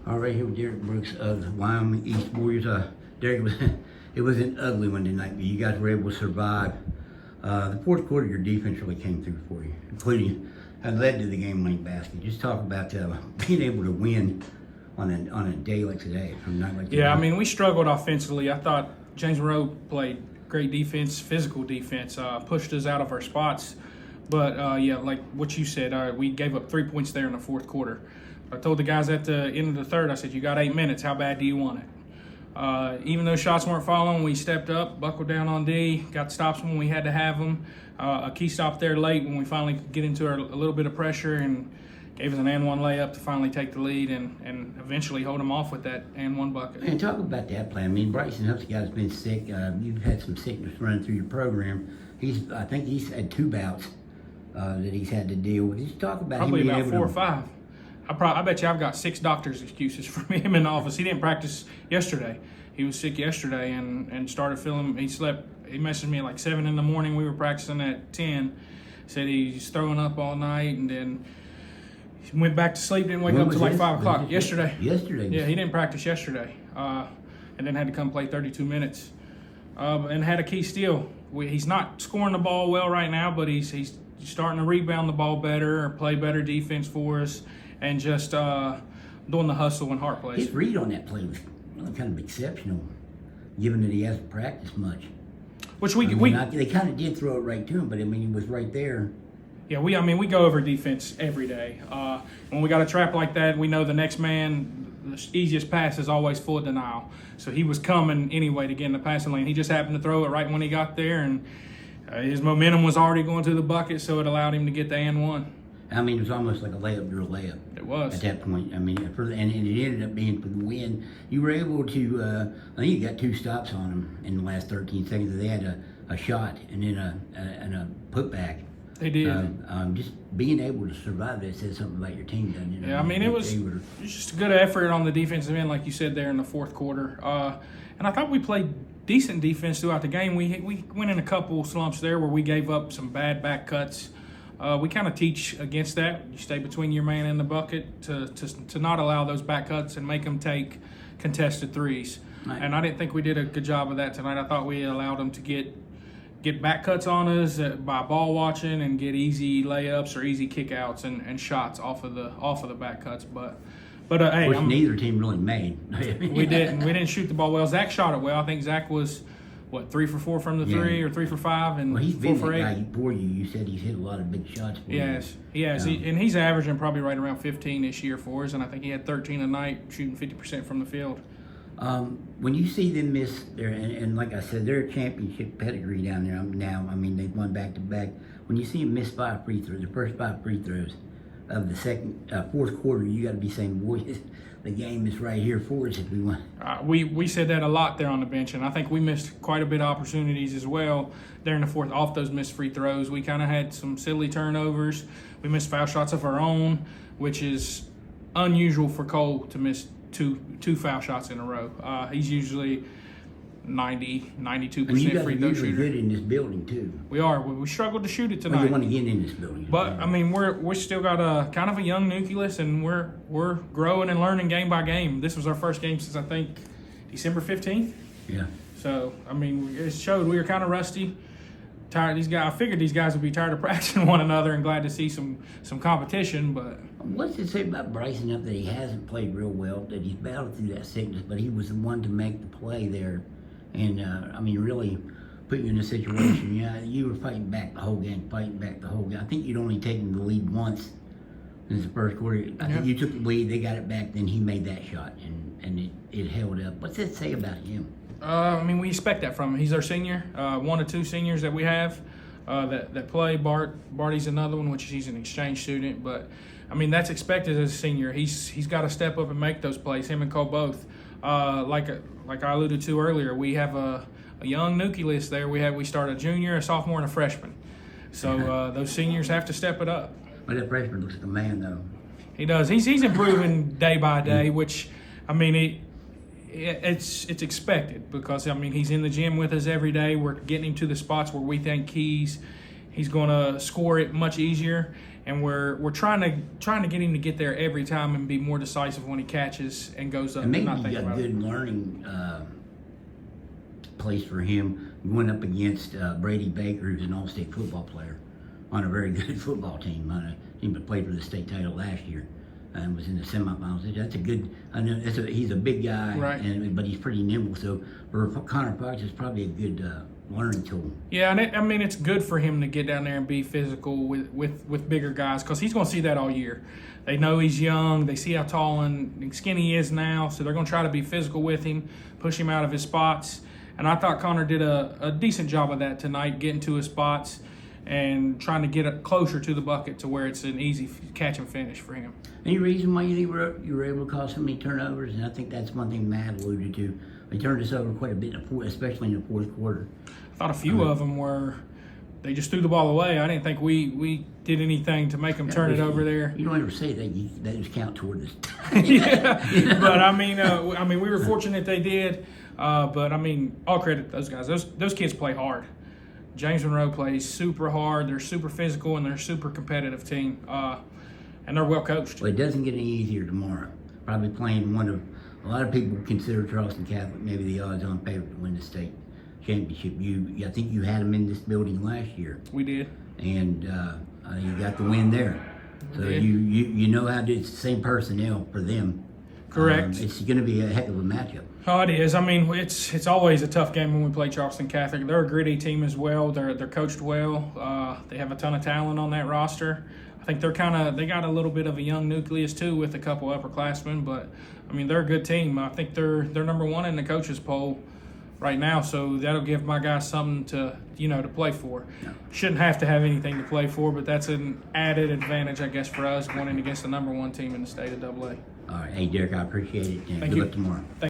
All right, here with Derek Brooks of the Wyoming East Warriors. Derek, it was an ugly one tonight, but you guys were able to survive. The fourth quarter, your defense really came through for you, including led to the game-winning basket. Just talk about being able to win on a day like today, a night like today. Yeah, I mean, we struggled offensively. I thought James Monroe played great defense, physical defense, pushed us out of our spots. But, yeah, like what you said, we gave up 3 points there in the fourth quarter. I told the guys at the end of the third, I said, you got 8 minutes. How bad do you want it? Even though shots weren't falling, we stepped up, buckled down on D, got stops when we had to have them. A key stop there late when we finally could get into a little bit of pressure and gave us an and-one layup to finally take the lead and eventually hold them off with that and-one bucket. And talk about that play. I mean, Bryson Huff's guy's been sick. You've had some sickness running through your program. I think he's had 2 bouts that he's had to deal with. Just talk about probably him being about able 4 or to, 5. I bet you I've got 6 doctor's excuses from him in the office. He didn't practice yesterday. He was sick yesterday and started feeling. He messaged me at like 7 in the morning. We were practicing at 10. Said he's throwing up all night and then he went back to sleep. Didn't wake up until like 5 o'clock yesterday. Yeah, he didn't practice yesterday, and then had to come play 32 minutes and had a key steal. He's not scoring the ball well right now, but he's starting to rebound the ball better, or play better defense for us, and just doing the hustle and heart plays. his read on that play was really kind of exceptional, given that he hasn't practiced much. Which They kind of did throw it right to him, but I mean, he was right there. Yeah, we go over defense every day. When we got a trap like that, we know the next man, the easiest pass is always full of denial. So he was coming anyway to get in the passing lane. He just happened to throw it right when he got there, and his momentum was already going to the bucket, so it allowed him to get the and-one. I mean, it was almost like a layup, drill layup. It was. At that point. I mean, and it ended up being for the win. You were able to, I think you got 2 stops on them in the last 13 seconds. They had a shot and then a putback. They did. Just being able to survive that says something about your team, doesn't it? Yeah, I mean, it was just a good effort on the defensive end, like you said there in the fourth quarter. And I thought we played decent defense throughout the game. We went in a couple slumps there where we gave up some bad back cuts. We kind of teach against that. You stay between your man and the bucket to not allow those back cuts and make them take contested threes. Right. And I didn't think we did a good job of that tonight. I thought we allowed them to get back cuts on us by ball watching and get easy layups or easy kickouts and shots off of the back cuts. But hey, which neither team really made. We didn't shoot the ball well. Zach shot it well. I think Zach was 3 for 4 from the 3 or 3 for 5 and he's 4 for 8. Guy for you. You said he's hit a lot of big shots. Yes, he has. And he's averaging probably right around 15 this year for us, and I think he had 13 a night, shooting 50% from the field. When you see them miss there, and like I said, they're a championship pedigree down there now. I mean, they've won back-to-back. When you see them miss 5 free throws, the first 5 free throws of the fourth quarter, you got to be saying, boy, the game is right here for us if we want. We said that a lot there on the bench, and I think we missed quite a bit of opportunities as well there in the fourth off those missed free throws. We kind of had some silly turnovers. We missed foul shots of our own, which is unusual for Cole to miss two foul shots in a row. He's usually 92% free throw shooter. Good in this building too. We are. We struggled to shoot it tonight. You want to get in this building. But I mean, we're still got a kind of a young nucleus, and we're growing and learning game by game. This was our first game since I think December 15th. Yeah. So I mean, it showed we were kind of rusty. Tired. These guys. I figured these guys would be tired of practicing one another and glad to see some competition. But what's it say about Bryson Huff that he hasn't played real well? That he's battled through that sickness, but he was the one to make the play there. And, I mean, really put you in a situation. Yeah, you were fighting back the whole game. I think you'd only taken the lead once in the first quarter. I think you took the lead, they got it back, then he made that shot, and it held up. What's that say about him? I mean, we expect that from him. He's our senior, one of 2 seniors that we have that play. Barty's another one, which he's an exchange student. But, I mean, that's expected as a senior. He's got to step up and make those plays, him and Cole both. Like I alluded to earlier, we have a young nucleus there. We start a junior, a sophomore, and a freshman. So those seniors have to step it up. But that freshman looks like a man, though. He does. He's improving day by day, which, I mean, it's expected because, I mean, he's in the gym with us every day. We're getting him to the spots where we think he's going to score it much easier. and we're trying to get him to get there every time and be more decisive when he catches and goes up. And maybe not you think got a about good it. learning place for him going up against Brady Baker, who's an all-state football player on a very good football team, on a team that played for the state title last year and was in the semifinals. That's a good. I know he's a big guy, Right. but he's pretty nimble. So for Connor Fox, it's probably a good learning tool. Yeah, and it's good for him to get down there and be physical with bigger guys because he's going to see that all year. They know he's young. They see how tall and skinny he is now, so they're going to try to be physical with him, push him out of his spots. And I thought Connor did a decent job of that tonight, getting to his spots and trying to get closer to the bucket to where it's an easy catch and finish for him. Any reason why you were able to cause so many turnovers? And I think that's one thing Matt alluded to. They turned us over quite a bit, especially in the fourth quarter. I thought a few of them were they just threw the ball away. I didn't think we did anything to make them turn it over there. You don't ever say that. They just count toward us. Yeah, but I mean, we were fortunate they did. But I mean, all credit to those guys. Those kids play hard. James Monroe plays super hard. They're super physical and they're a super competitive team. And they're well coached. Well, it doesn't get any easier tomorrow. Probably playing a lot of people consider Charleston Catholic maybe the odds-on favorite to win the state championship. I think you had them in this building last year. We did. And you got the win there. So you know how to do it's the same personnel for them. Correct. It's going to be a heck of a matchup. Oh, it is. I mean, it's always a tough game when we play Charleston Catholic. They're a gritty team as well. They're coached well. They have a ton of talent on that roster. I think they got a little bit of a young nucleus too with a couple upperclassmen, but I mean they're a good team. I think they're number one in the coaches poll right now, so that'll give my guys something to play for. Yeah. Shouldn't have to have anything to play for, but that's an added advantage, I guess, for us going in against the number one team in the state of AA. All right. Hey, Derek, I appreciate it. And Thank good you. luck tomorrow.